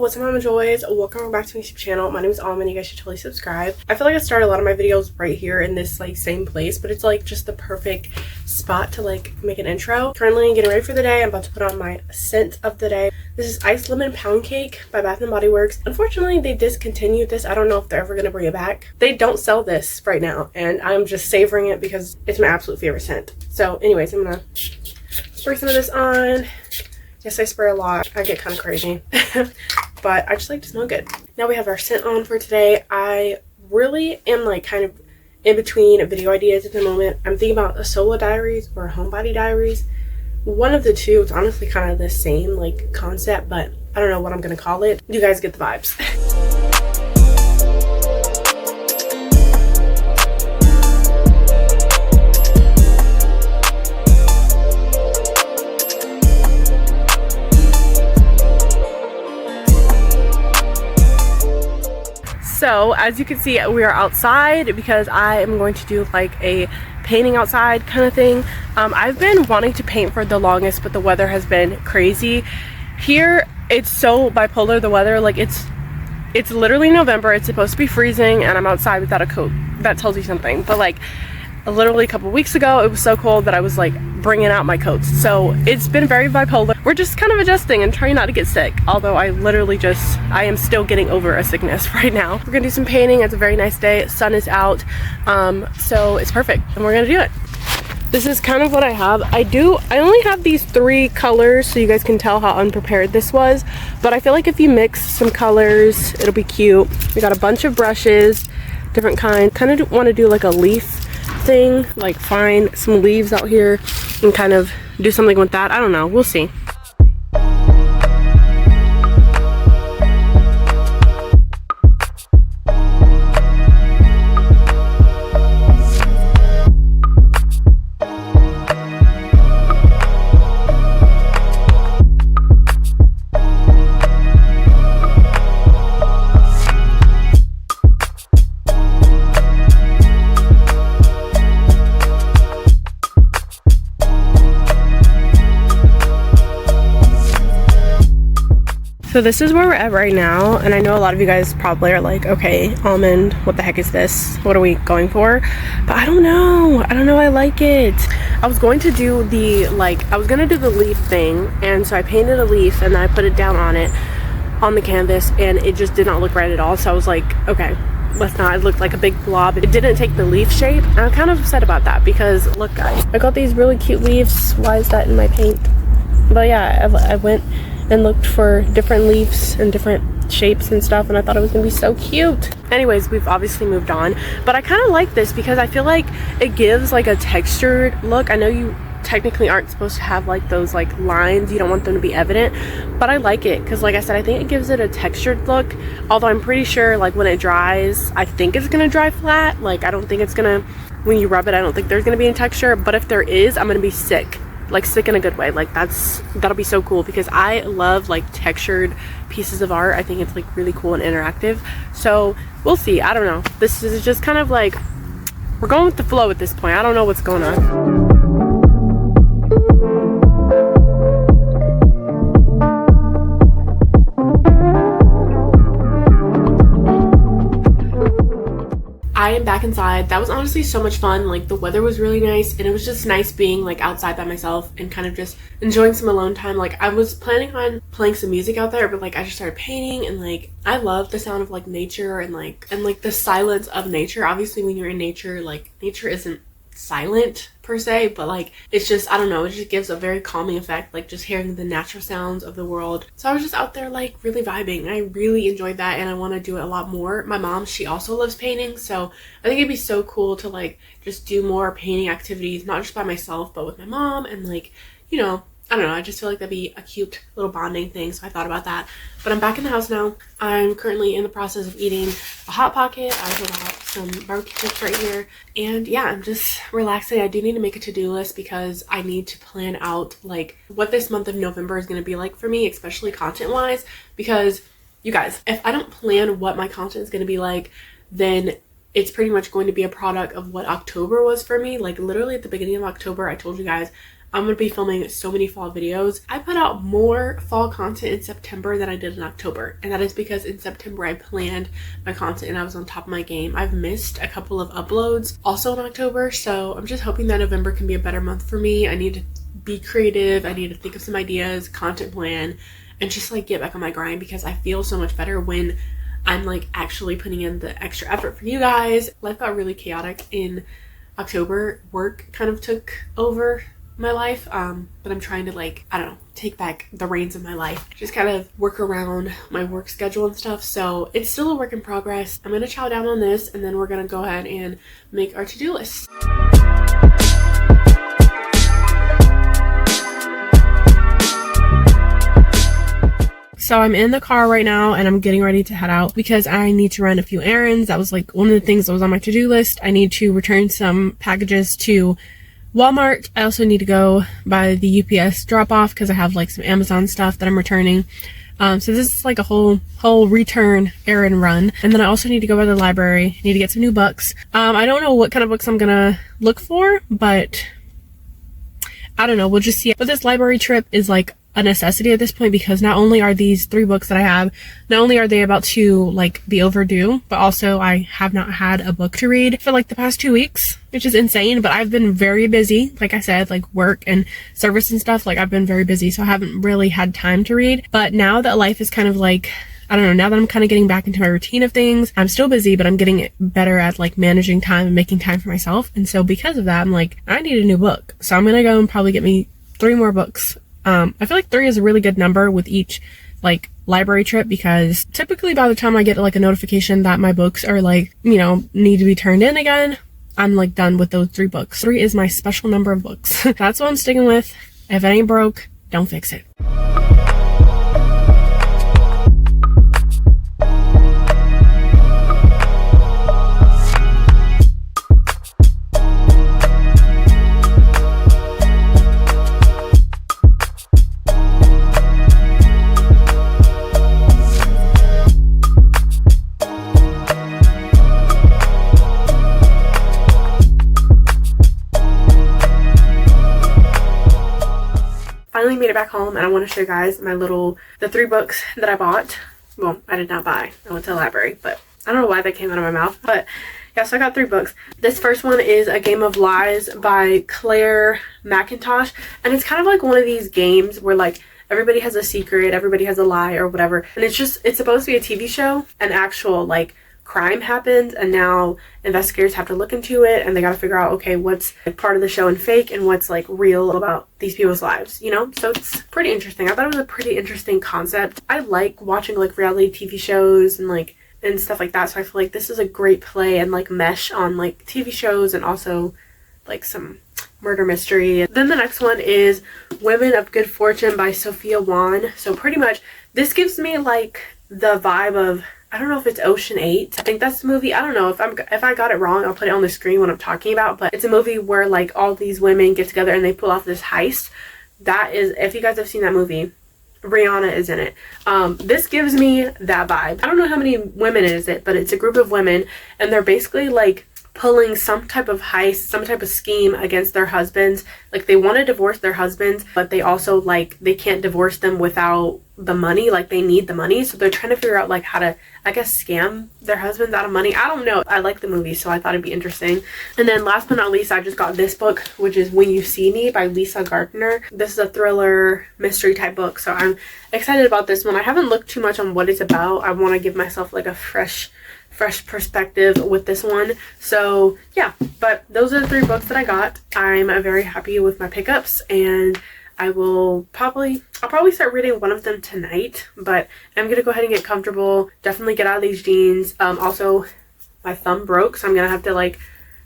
what's up, Almond Joys? Welcome back to my YouTube channel. My name is Almond. You guys should totally subscribe. I feel like I started a lot of my videos right here in this like same place, but it's like just the perfect spot to like make an intro. Currently getting ready for the day. I'm about to put on my scent of the day. This is Iced Lemon Pound Cake by Bath & Body Works. Unfortunately, they discontinued this. I don't know if they're ever going to bring it back. They don't sell this right now, and I'm just savoring it because it's my absolute favorite scent. So anyways, I'm going to spray some of this on. Yes, I spray a lot. I get kind of crazy. But I just like to smell good. Now we have our scent on for today. I really am like kind of in between video ideas at the moment. I'm thinking about a solo diaries or a homebody diaries. One of the two. It's honestly kind of the same like concept, but I don't know what I'm going to call it. You guys get the vibes. So as you can see, we are outside because I am going to do like a painting outside kind of thing. I've been wanting to paint for the longest, but the weather has been crazy. Here it's so bipolar, the weather. Like it's literally November. It's supposed to be freezing and I'm outside without a coat. That tells you something. But like literally a couple weeks ago it was so cold that I was like bringing out my coats. So it's been very bipolar. We're just kind of adjusting and trying not to get sick, although I am still getting over a sickness right now. We're gonna do some painting. It's a very nice day. Sun is out, so it's perfect and we're gonna do it. This is kind of what I have. I only have these 3 colors so you guys can tell how unprepared this was, but I feel like if you mix some colors it'll be cute. We got a bunch of brushes, different kinds. Kind of want to do like a leaf thing, like find some leaves out here and kind of do something with that. I don't know, we'll see. So this is where we're at right now, and I know a lot of you guys probably are like, okay, Almond, what the heck is this? What are we going for? But I don't know, I like it. I was going to do the leaf thing, and so I painted a leaf and I put it down on the canvas, and it just did not look right at all. So I was like, okay, let's not. It looked like a big blob. It didn't take the leaf shape, and I'm kind of upset about that because look guys, I got these really cute leaves. Why is that in my paint? But yeah, I went and looked for different leaves and different shapes and stuff, and I thought it was gonna be so cute. Anyways, we've obviously moved on, but I kind of like this because I feel like it gives like a textured look. I know you technically aren't supposed to have like those like lines, you don't want them to be evident, but I like it because like I said, I think it gives it a textured look. Although I'm pretty sure like when it dries, I think it's gonna dry flat. Like I don't think it's gonna, when you rub it, I don't think there's gonna be any texture, but if there is, I'm gonna be sick. Like sick in a good way. Like that'll be so cool because I love like textured pieces of art. I think it's like really cool and interactive. So we'll see. I don't know. This is just kind of like, we're going with the flow at this point. I don't know what's going on. I am back inside. That was honestly so much fun. Like the weather was really nice, and it was just nice being like outside by myself and kind of just enjoying some alone time. Like I was planning on playing some music out there, but like I just started painting, and like I love the sound of like nature and like the silence of nature. Obviously when you're in nature, like nature isn't silent per se, but like it's just, I don't know, it just gives a very calming effect, like just hearing the natural sounds of the world. So I was just out there like really vibing. I really enjoyed that, and I want to do it a lot more. My mom, she also loves painting, so I think it'd be so cool to like just do more painting activities, not just by myself but with my mom, and like, you know, I don't know, I just feel like that'd be a cute little bonding thing, so I thought about that. But I'm back in the house now. I'm currently in the process of eating a Hot Pocket. I have about some barbecue chips right here. And yeah, I'm just relaxing. I do need to make a to-do list because I need to plan out like what this month of November is going to be like for me, especially content-wise. Because you guys, if I don't plan what my content is going to be like, then it's pretty much going to be a product of what October was for me. Like literally at the beginning of October, I told you guys I'm gonna be filming so many fall videos. I put out more fall content in September than I did in October, and that is because in September I planned my content and I was on top of my game. I've missed a couple of uploads also in October, so I'm just hoping that November can be a better month for me. I need to be creative, I need to think of some ideas, content plan, and just like get back on my grind, because I feel so much better when I'm like actually putting in the extra effort for you guys. Life got really chaotic in October. Work kind of took over my life, but I'm trying to like, I don't know, take back the reins of my life, just kind of work around my work schedule and stuff. So it's still a work in progress. I'm gonna chow down on this, and then we're gonna go ahead and make our to-do list. So I'm in the car right now and I'm getting ready to head out because I need to run a few errands. That was like one of the things that was on my to-do list. I need to return some packages to Walmart. I also need to go by the UPS drop off because I have like some Amazon stuff that I'm returning. So this is like a whole return errand run. And then I also need to go by the library. I need to get some new books. I don't know what kind of books I'm gonna look for, but I don't know. We'll just see. But this library trip is like a necessity at this point, because not only are these 3 books that I have, not only are they about to like be overdue, but also I have not had a book to read for like the past 2 weeks, which is insane. But I've been very busy, like I said, like work and service and stuff. Like I've been very busy, so I haven't really had time to read. But now that life is kind of like, I don't know, now that I'm kind of getting back into my routine of things, I'm still busy, but I'm getting better at like managing time and making time for myself. And so because of that, I'm like, I need a new book. So I'm gonna go and probably get me 3 more books. I feel like 3 is a really good number with each like library trip, because typically by the time I get like a notification that my books are like, you know, need to be turned in again, I'm like done with those 3 books. 3 is my special number of books. That's what I'm sticking with. If it ain't broke, don't fix it. Finally made it back home, and I want to show you guys the 3 books that I bought. Well, I did not buy. I went to the library, but I don't know why that came out of my mouth. But yeah, so I got 3 books. This first one is A Game of Lies by Claire McIntosh, and it's kind of like one of these games where like everybody has a secret, everybody has a lie or whatever, and it's supposed to be a TV show. An actual like crime happens, and now investigators have to look into it, and they got to figure out, okay, what's like part of the show and fake, and what's like real about these people's lives, you know? So it's pretty interesting. I thought it was a pretty interesting concept. I like watching like reality TV shows and stuff like that, so I feel like this is a great play and like mesh on like TV shows and also like some murder mystery. Then the next one is Women of Good Fortune by Sophia Wan. So pretty much this gives me like the vibe of, I don't know if it's Ocean 8. I think that's the movie. I don't know. If I got it wrong, I'll put it on the screen when I'm talking about. But it's a movie where like all these women get together and they pull off this heist. That is, if you guys have seen that movie, Rihanna is in it. This gives me that vibe. I don't know how many women is it, but it's a group of women, and they're basically like pulling some type of heist, some type of scheme against their husbands. Like they want to divorce their husbands, but they also like, they can't divorce them without the money. Like they need the money, so they're trying to figure out like how to, I guess, scam their husbands out of money. I don't know. I like the movie, so I thought it'd be interesting. And then last but not least, I just got this book, which is When You See Me by Lisa Gardner. This is a thriller mystery type book, so I'm excited about this one. I haven't looked too much on what it's about. I want to give myself like a fresh perspective with this one. So yeah, but those are the 3 books that I got. I'm very happy with my pickups, and I'll probably start reading one of them tonight, but I'm gonna go ahead and get comfortable, definitely get out of these jeans. Also my thumb broke, so I'm gonna have to like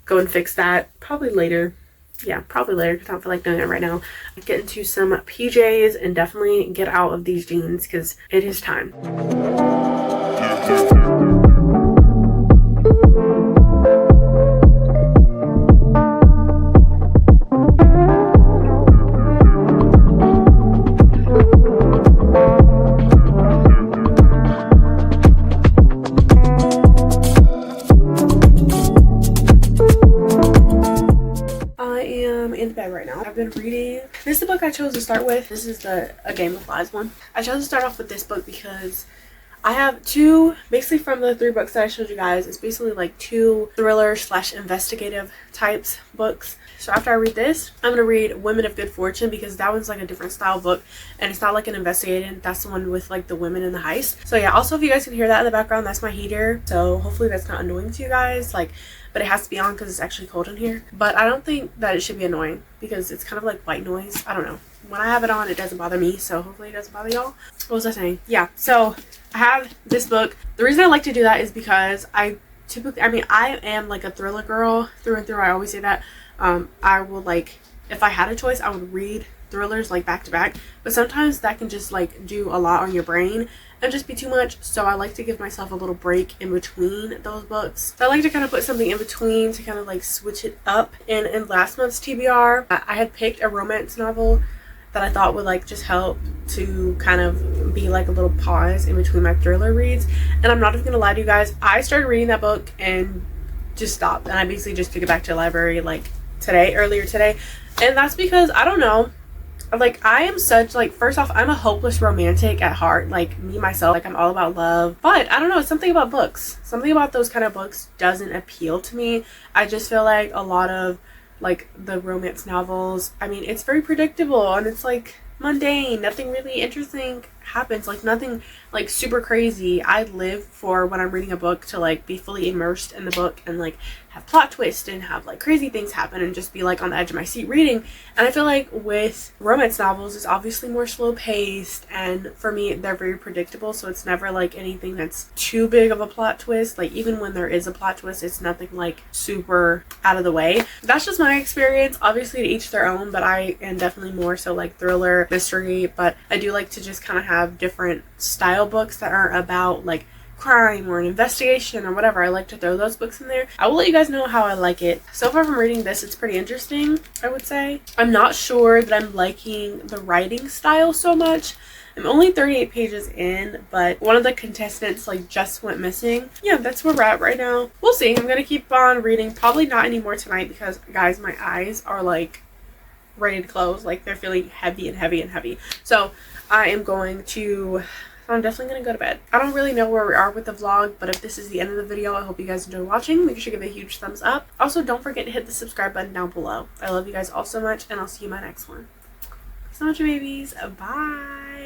go and fix that probably later. Yeah, probably later, because I don't feel like doing it right now. Get into some PJs and definitely get out of these jeans because it is time. I'm in bed right now. I've been reading. This is the book I chose to start with. This is the A Game of Lies one. I chose to start off with this book because I have two, basically from the 3 books that I showed you guys, it's basically like 2 thriller / investigative types books. So after I read this, I'm going to read Women of Good Fortune because that one's like a different style book and it's not like an investigative. That's the one with like the women in the heist. So yeah, also if you guys can hear that in the background, that's my heater. So hopefully that's not annoying to you guys. Like, but it has to be on because it's actually cold in here. But I don't think that it should be annoying because it's kind of like white noise. I don't know. When I have it on, it doesn't bother me. So hopefully it doesn't bother y'all. What was I saying? Yeah, so I have this book. The reason I like to do that is because I am like a thriller girl through and through. I always say that. I will, like, if I had a choice, I would read thrillers like back to back, but sometimes that can just like do a lot on your brain and just be too much. So I like to give myself a little break in between those books. So I like to kind of put something in between to kind of like switch it up. And in last month's TBR, I had picked a romance novel that I thought would like just help to kind of be like a little pause in between my thriller reads. And I'm not even gonna lie to you guys, I started reading that book and just stopped, and I basically just took it back to the library like earlier today. And that's because I don't know, like I am such like, first off, I'm a hopeless romantic at heart, like me myself, like I'm all about love, but I don't know, it's something about books, something about those kind of books doesn't appeal to me. I just feel like a lot of like the romance novels, I mean, it's very predictable and it's like mundane, nothing really interesting happens, like nothing like super crazy. I live for when I'm reading a book to like be fully immersed in the book and like have plot twists and have like crazy things happen and just be like on the edge of my seat reading. And I feel like with romance novels, it's obviously more slow paced, and for me they're very predictable, so it's never like anything that's too big of a plot twist. Like even when there is a plot twist, it's nothing like super out of the way. That's just my experience, obviously to each their own, but I am definitely more so like thriller, mystery, but I do like to just kind of have different style books that aren't about like crime or an investigation or whatever. I like to throw those books in there. I will let you guys know how I like it. So far from reading this, it's pretty interesting, I would say. I'm not sure that I'm liking the writing style so much. I'm only 38 pages in, but one of the contestants like just went missing. Yeah, that's where we're at right now. We'll see. I'm gonna keep on reading. Probably not anymore tonight because guys, my eyes are like ready to close. Like they're feeling heavy and heavy and heavy. So I'm definitely going to go to bed. I don't really know where we are with the vlog, but if this is the end of the video, I hope you guys enjoy watching. Make sure to give it a huge thumbs up. Also, don't forget to hit the subscribe button down below. I love you guys all so much, and I'll see you in my next one. Thanks so much, babies. Bye.